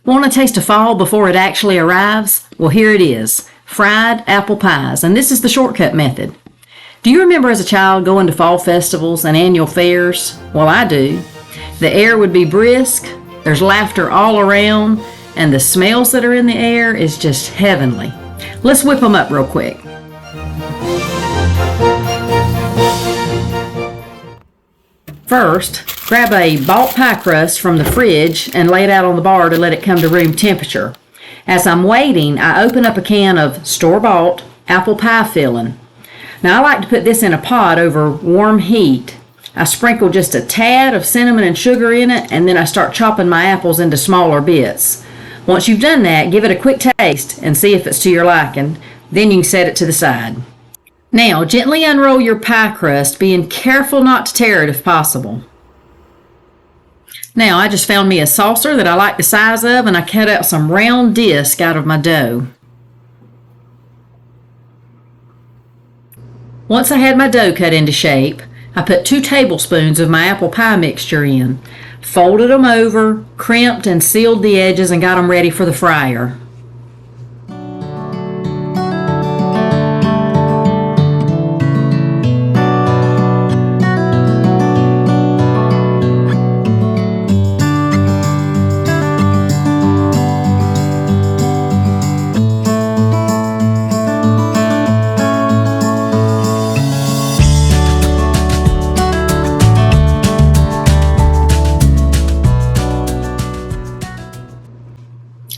Want a taste of fall before it actually arrives? Well, here it is. Fried apple pies, and this is the shortcut method. Do you remember as a child going to fall festivals and annual fairs? Well, I do. The air would be brisk, there's laughter all around, and the smells that are in the air is just heavenly. Let's whip them up real quick. First, grab a bought pie crust from the fridge and lay it out on the bar to let it come to room temperature. As I'm waiting, I open up a can of store-bought apple pie filling. Now I like to put this in a pot over warm heat. I sprinkle just a tad of cinnamon and sugar in it, and then I start chopping my apples into smaller bits. Once you've done that, give it a quick taste and see if it's to your liking. Then you can set it to the side. Now, gently unroll your pie crust, being careful not to tear it if possible. Now, I just found me a saucer that I like the size of, and I cut out some round disc out of my dough. Once I had my dough cut into shape, I put 2 tablespoons of my apple pie mixture in, folded them over, crimped and sealed the edges, and got them ready for the fryer.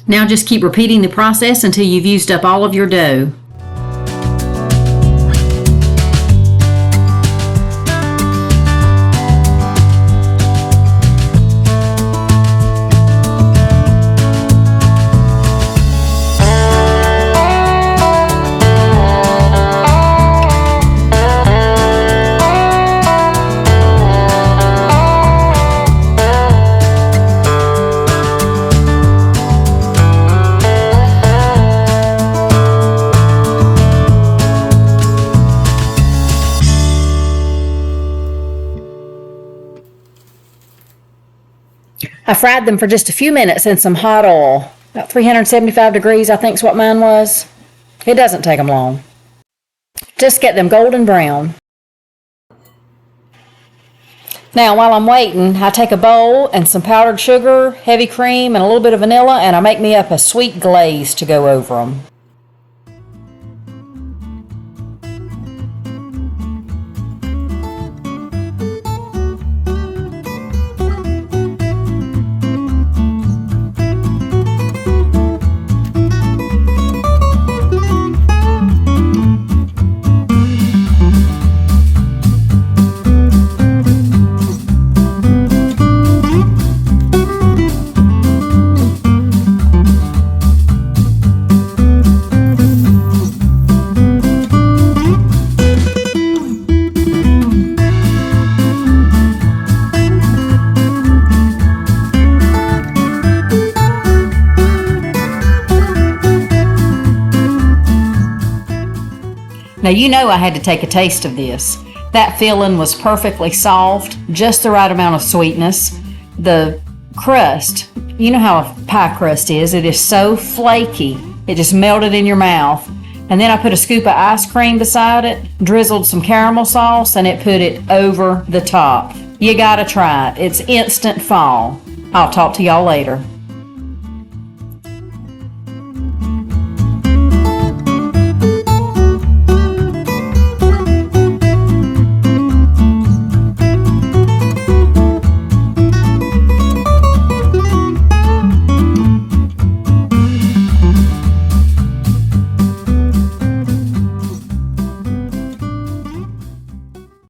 Now just keep repeating the process until you've used up all of your dough. I fried them for just a few minutes in some hot oil. About 375 degrees, I think is what mine was. It doesn't take them long. Just get them golden brown. Now, while I'm waiting, I take a bowl and some powdered sugar, heavy cream, and a little bit of vanilla, and I make me up a sweet glaze to go over them. Now you know I had to take a taste of this. That filling was perfectly soft, just the right amount of sweetness. The crust, you know how a pie crust is. It is so flaky. It just melted in your mouth. And then I put a scoop of ice cream beside it, drizzled some caramel sauce, and it put it over the top. You gotta try it. It's instant fall. I'll talk to y'all later.